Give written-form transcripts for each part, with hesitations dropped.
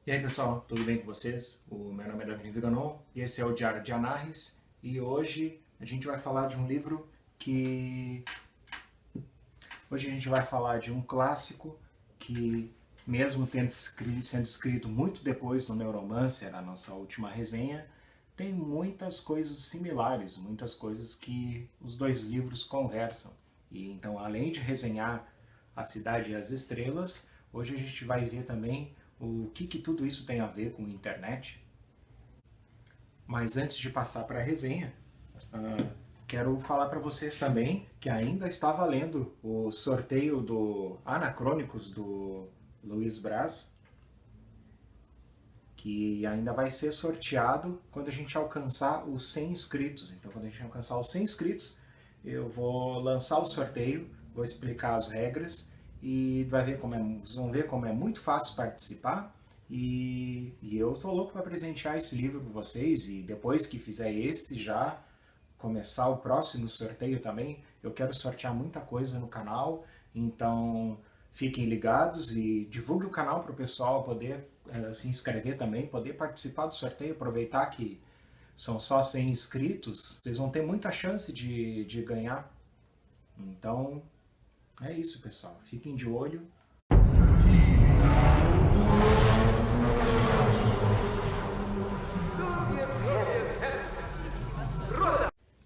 E aí pessoal, tudo bem com vocês? O meu nome é Davi Viganon e esse é o Diário de Anarres e hoje a gente vai falar de um livro que... Hoje a gente vai falar de um clássico que, mesmo sendo escrito muito depois do Neuromancer, a nossa última resenha, tem muitas coisas similares, muitas coisas que os dois livros conversam. E então, além de resenhar A Cidade e as Estrelas, hoje a gente vai ver também o que tudo isso tem a ver com internet. Mas antes de passar para a resenha, quero falar para vocês também que ainda está valendo o sorteio do Anacrônicos do Luiz Braz, que ainda vai ser sorteado quando a gente alcançar os 100 inscritos. Então, quando a gente alcançar os 100 inscritos, eu vou lançar o sorteio, vou explicar as regras e vocês vão ver como é muito fácil participar. E eu tô louco para presentear esse livro para vocês, e depois que fizer esse já começar o próximo sorteio também, eu quero sortear muita coisa no canal, então fiquem ligados e divulgue o canal para o pessoal poder se inscrever também, poder participar do sorteio, aproveitar que são só 100 inscritos, vocês vão ter muita chance de ganhar. Então, é isso, pessoal. Fiquem de olho.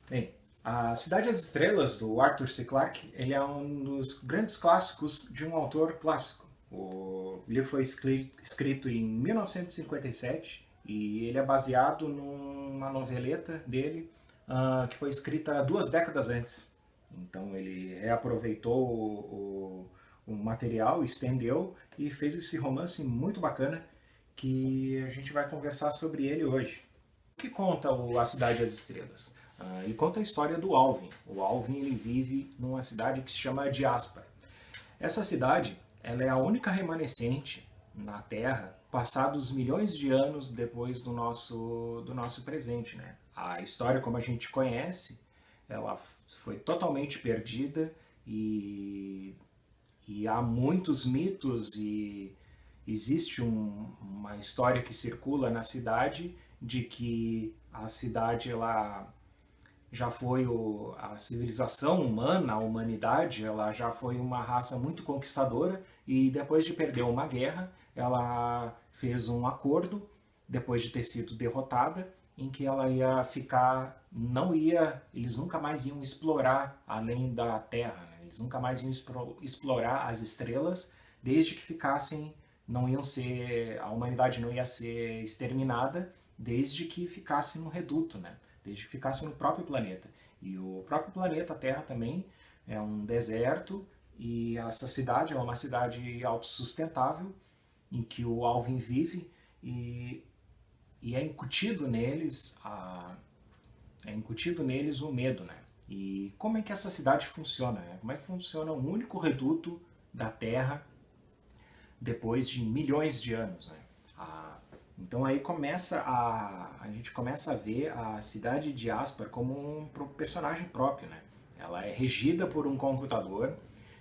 Bem, A Cidade das Estrelas, do Arthur C. Clarke, ele é um dos grandes clássicos de um autor clássico. O livro foi escrito em 1957 e ele é baseado numa noveleta dele que foi escrita 2 décadas antes. Então ele reaproveitou o material, estendeu e fez esse romance muito bacana que a gente vai conversar sobre ele hoje. O que conta A Cidade das Estrelas? Ele conta a história do Alvin. O Alvin ele vive numa cidade que se chama Diaspar. Essa cidade ela é a única remanescente na Terra passados milhões de anos depois do nosso presente, né? A história como a gente conhece, ela foi totalmente perdida e há muitos mitos e existe uma história que circula na cidade de que a cidade ela já foi a civilização humana, a humanidade, ela já foi uma raça muito conquistadora e depois de perder uma guerra, ela fez um acordo, depois de ter sido derrotada, em que ela ia ficar, eles nunca mais iam explorar além da Terra, né? Eles nunca mais iam explorar as estrelas, desde que ficassem, não iam ser, a humanidade não ia ser exterminada, desde que ficasse no reduto, né? Desde que ficasse no próprio planeta. E o próprio planeta Terra também é um deserto, e essa cidade é uma cidade autossustentável, em que o Alvin vive, e é incutido neles o medo, né? E como é que essa cidade funciona, né? Como é que funciona o único reduto da Terra depois de milhões de anos, né? Então aí a gente começa a ver a cidade de Diaspar como um personagem próprio, né? Ela é regida por um computador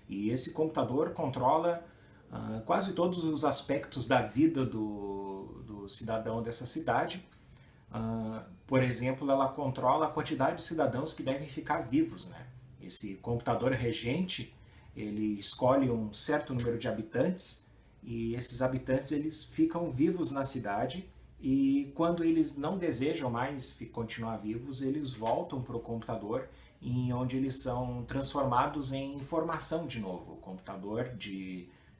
e esse computador controla quase todos os aspectos da vida do cidadão dessa cidade. Por exemplo, ela controla a quantidade de cidadãos que devem ficar vivos, né? Esse computador regente, ele escolhe um certo número de habitantes e esses habitantes eles ficam vivos na cidade, e quando eles não desejam mais continuar vivos, eles voltam para o computador, onde eles são transformados em informação de novo. O computador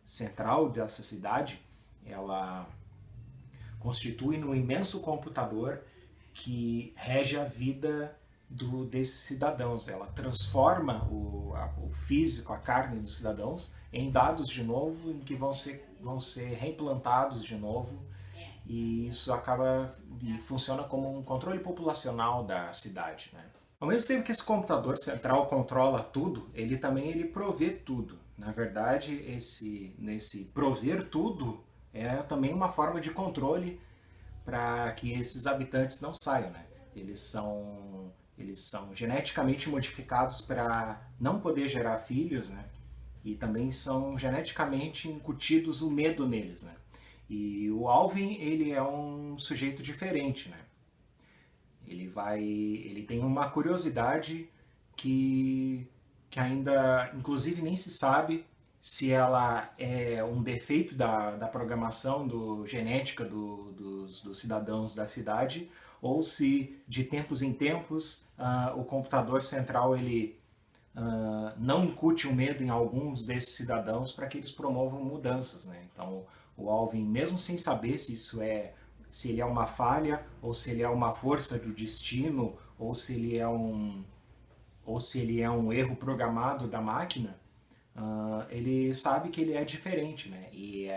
central dessa cidade, ela constitui um imenso computador que rege a vida desses cidadãos. Ela transforma o físico, a carne dos cidadãos, em dados de novo, em que vão ser reimplantados de novo, e isso funciona como um controle populacional da cidade, né? Ao mesmo tempo que esse computador central controla tudo, ele também provê tudo. Na verdade, nesse prover tudo é também uma forma de controle para que esses habitantes não saiam, né? Eles são geneticamente modificados para não poder gerar filhos, né? E também são geneticamente incutidos o medo neles, né? E o Alvin, ele é um sujeito diferente, né? Ele tem uma curiosidade que, que ainda, inclusive, nem se sabe se ela é um defeito da programação genética dos cidadãos da cidade ou se de tempos em tempos o computador central ele não incute o medo em alguns desses cidadãos para que eles promovam mudanças, né? Então, o Alvin, mesmo sem saber se ele é uma falha ou se ele é uma força do destino ou se ele é um erro programado da máquina, ele sabe que ele é diferente, né? E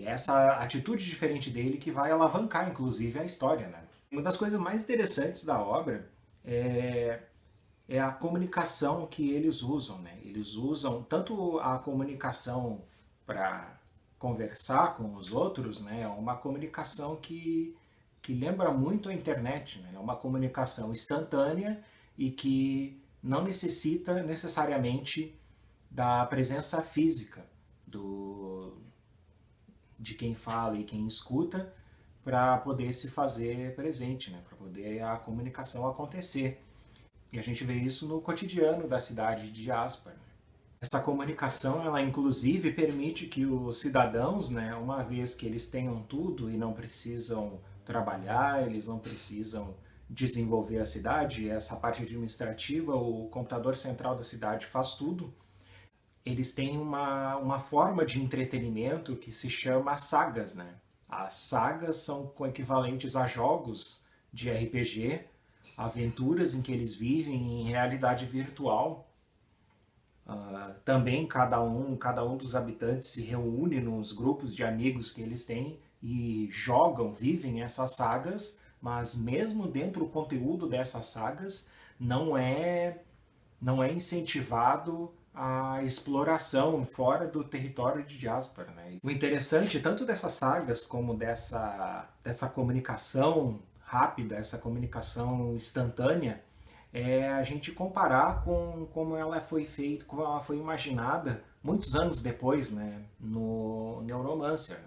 essa atitude diferente dele que vai alavancar, inclusive, a história, né? Uma das coisas mais interessantes da obra é a comunicação que eles usam, né? Eles usam tanto a comunicação para conversar com os outros, né? É uma comunicação que lembra muito a internet, né? É uma comunicação instantânea e que não necessita necessariamente da presença física de quem fala e quem escuta para poder se fazer presente, né? Para poder a comunicação acontecer. E a gente vê isso no cotidiano da cidade de Jasper. Essa comunicação, ela inclusive permite que os cidadãos, né, uma vez que eles tenham tudo e não precisam trabalhar, eles não precisam desenvolver a cidade, essa parte administrativa, o computador central da cidade faz tudo, eles têm uma forma de entretenimento que se chama sagas, né? As sagas são equivalentes a jogos de RPG, aventuras em que eles vivem em realidade virtual. Também cada um dos habitantes se reúne nos grupos de amigos que eles têm e jogam, vivem essas sagas, mas mesmo dentro do conteúdo dessas sagas não é incentivado a exploração fora do território de Jasper, né? O interessante tanto dessas sagas como dessa comunicação rápida, essa comunicação instantânea, é a gente comparar com como ela foi feita, como ela foi imaginada muitos anos depois, né, no Neuromancer.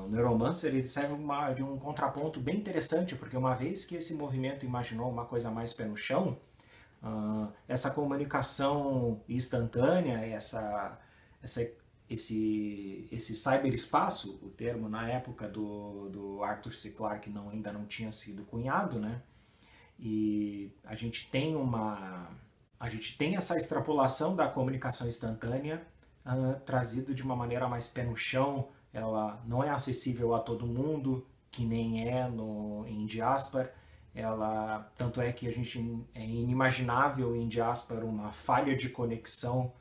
O Neuromancer ele serve de um contraponto bem interessante, porque uma vez que esse movimento imaginou uma coisa mais pé no chão, essa comunicação instantânea, esse cyberespaço, o termo na época do Arthur C. Clarke ainda não tinha sido cunhado, né? E a gente tem essa extrapolação da comunicação instantânea trazido de uma maneira mais pé no chão. Ela não é acessível a todo mundo, que nem é em Jasper. Tanto é que é inimaginável em Jasper uma falha de conexão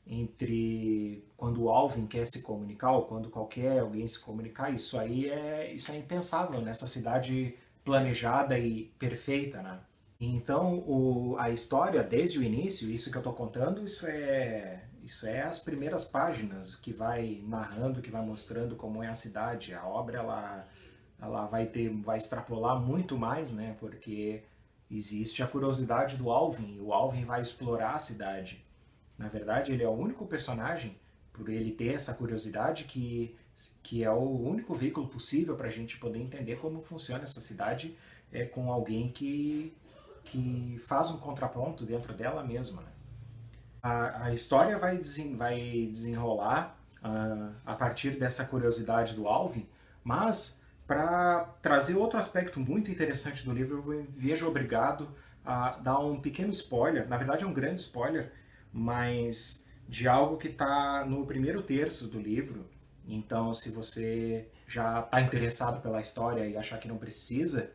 entre quando o Alvin quer se comunicar ou quando qualquer alguém se comunicar. Isso é impensável nessa cidade planejada e perfeita, né? Então, a história, desde o início, isso que eu estou contando, isso é as primeiras páginas que vai narrando, que vai mostrando como é a cidade. A obra, ela vai extrapolar muito mais, né? Porque existe a curiosidade do Alvin, e o Alvin vai explorar a cidade. Na verdade, ele é o único personagem, por ele ter essa curiosidade, que é o único veículo possível para a gente poder entender como funciona essa cidade com alguém que faz um contraponto dentro dela mesma, né? A história vai desenrolar a partir dessa curiosidade do Alvin, mas para trazer outro aspecto muito interessante do livro, eu me vejo obrigado a dar um pequeno spoiler, na verdade é um grande spoiler, mas de algo que está no primeiro terço do livro. Então, se você já está interessado pela história e achar que não precisa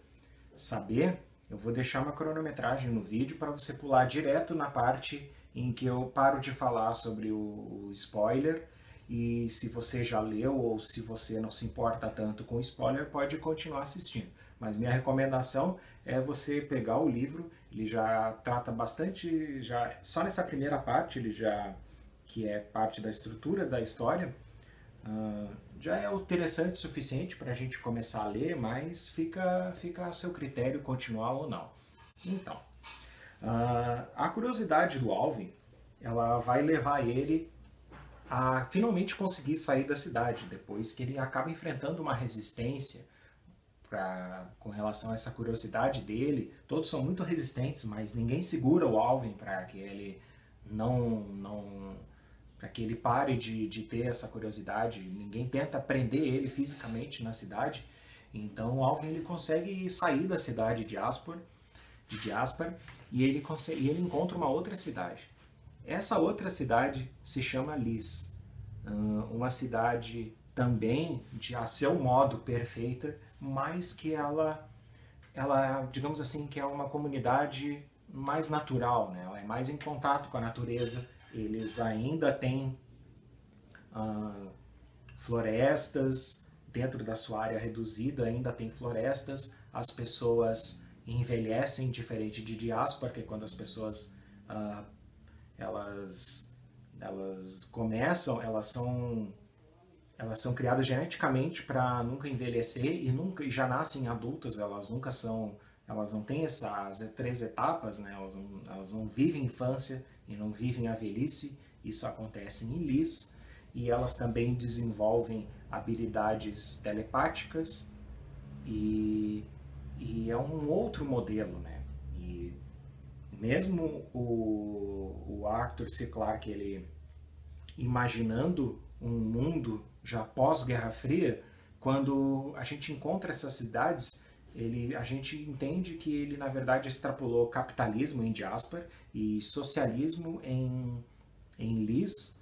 saber, eu vou deixar uma cronometragem no vídeo para você pular direto na parte em que eu paro de falar sobre o spoiler. E se você já leu ou se você não se importa tanto com spoiler, pode continuar assistindo. Mas minha recomendação é você pegar o livro, ele já trata bastante, só nessa primeira parte, que é parte da estrutura da história, já é interessante o suficiente para a gente começar a ler, mas fica a seu critério continuar ou não. Então, a curiosidade do Alvin, ela vai levar ele a finalmente conseguir sair da cidade, depois que ele acaba enfrentando uma resistência com relação a essa curiosidade dele. Todos são muito resistentes, mas ninguém segura o Alvin para que ele não para que ele pare de ter essa curiosidade. Ninguém tenta prender ele fisicamente na cidade. Então o Alvin ele consegue sair da cidade de Jaspar, e ele encontra uma outra cidade. Essa outra cidade se chama Lys, uma cidade também de a seu modo perfeita, mas que ela, digamos assim, que é uma comunidade mais natural, né? Ela é mais em contato com a natureza. Eles ainda têm ah, florestas dentro da sua área reduzida, ainda tem florestas. As pessoas envelhecem diferente de Diaspora, porque quando as pessoas ah, elas elas começam, elas são criadas geneticamente para nunca envelhecer e já nascem adultas, elas não têm essas três etapas, né? Elas não vivem infância e não vivem a velhice. Isso acontece em Lys, e elas também desenvolvem habilidades telepáticas, e, e é um outro modelo, né? E mesmo o Arthur C. Clarke, ele imaginando um mundo já pós-Guerra Fria, quando a gente encontra essas cidades, a gente entende que ele, na verdade, extrapolou capitalismo em Jasper e socialismo em Lys,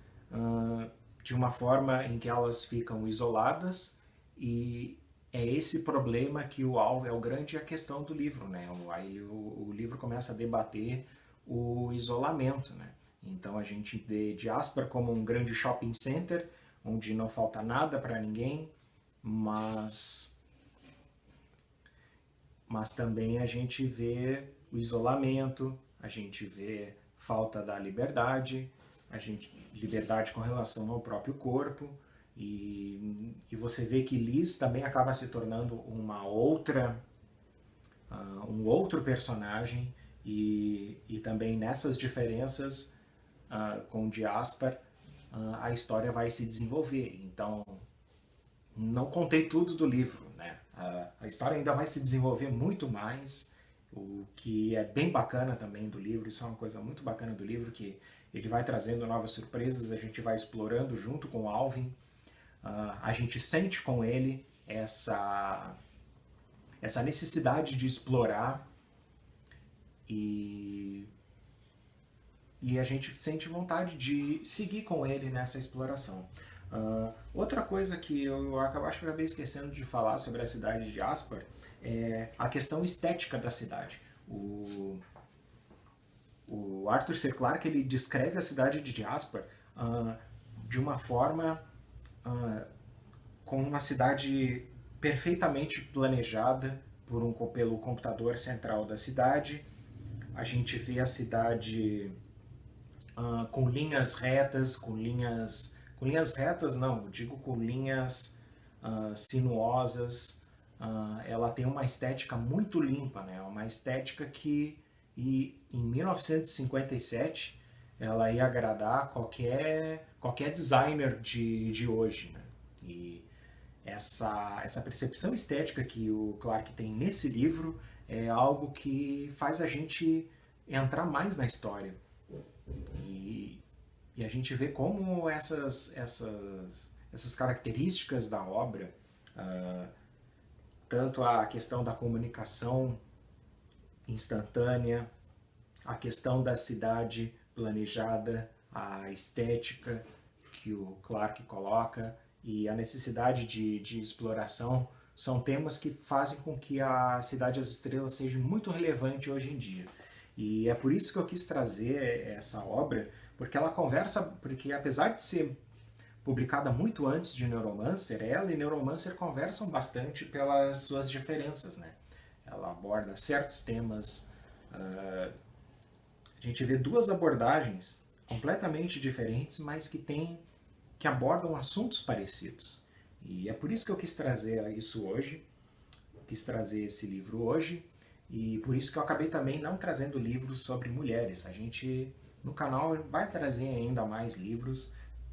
de uma forma em que elas ficam isoladas, e é esse problema que o alvo é o grande a questão do livro, né? Aí o livro começa a debater o isolamento, né? Então a gente vê Jasper como um grande shopping center onde não falta nada para ninguém, mas também a gente vê o isolamento, a gente vê falta da liberdade, liberdade com relação ao próprio corpo, e você vê que Liz também acaba se tornando um outro personagem, e também nessas diferenças com Diaspar, a história vai se desenvolver. Então, não contei tudo do livro, né? A história ainda vai se desenvolver muito mais, o que é bem bacana também do livro. Isso é uma coisa muito bacana do livro, que ele vai trazendo novas surpresas, a gente vai explorando junto com o Alvin, a gente sente com ele essa necessidade de explorar, e, e a gente sente vontade de seguir com ele nessa exploração. Outra coisa que acho que eu acabei esquecendo de falar sobre a cidade de Aspar é a questão estética da cidade. O Arthur C. Clarke ele descreve a cidade de Jasper de uma forma com uma cidade perfeitamente planejada pelo computador central da cidade. A gente vê a cidade com linhas retas, com linhas retas não, eu digo com linhas sinuosas. Ela tem uma estética muito limpa, né? Uma estética que em 1957 ela ia agradar qualquer designer de hoje, né? E essa percepção estética que o Clarke tem nesse livro é algo que faz a gente entrar mais na história. E a gente vê como essas características da obra, tanto a questão da comunicação instantânea, a questão da cidade planejada, a estética que o Clarke coloca e a necessidade de exploração, são temas que fazem com que a Cidade das Estrelas seja muito relevante hoje em dia. E é por isso que eu quis trazer essa obra, porque apesar de ser publicada muito antes de Neuromancer, ela e Neuromancer conversam bastante pelas suas diferenças, né? Ela aborda certos temas. A gente vê duas abordagens completamente diferentes, mas que abordam assuntos parecidos. E é por isso que eu quis trazer isso hoje, quis trazer esse livro hoje, e por isso que eu acabei também não trazendo livros sobre mulheres. A gente, no canal, vai trazer ainda mais livros.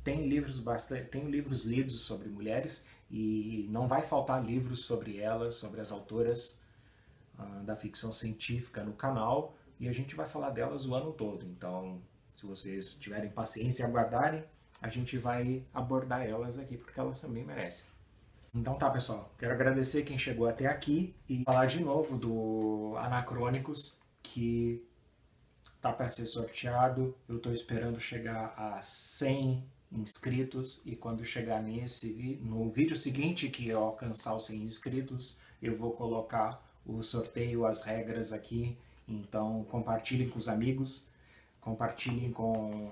tenho livros lidos sobre mulheres e não vai faltar livros sobre elas, sobre as autoras da ficção científica no canal, e a gente vai falar delas o ano todo. Então, se vocês tiverem paciência e aguardarem, a gente vai abordar elas aqui porque elas também merecem. Então tá, pessoal. Quero agradecer quem chegou até aqui e falar de novo do Anacrônicos, que tá para ser sorteado. Eu estou esperando chegar a 100 inscritos e quando chegar no vídeo seguinte que eu alcançar os 100 inscritos, eu vou colocar o sorteio, as regras aqui. Então compartilhem com os amigos, compartilhem com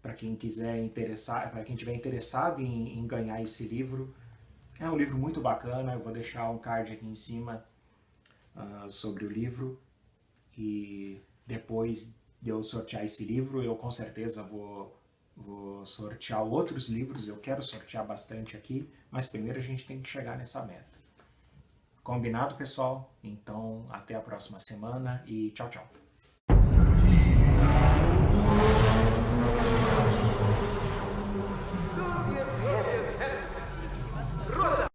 para quem quiser interessar, para quem tiver interessado em ganhar esse livro. É um livro muito bacana. Eu vou deixar um card aqui em cima sobre o livro e depois de eu sortear esse livro, eu com certeza vou sortear outros livros. Eu quero sortear bastante aqui, mas primeiro a gente tem que chegar nessa meta. Combinado, pessoal? Então, até a próxima semana e tchau, tchau.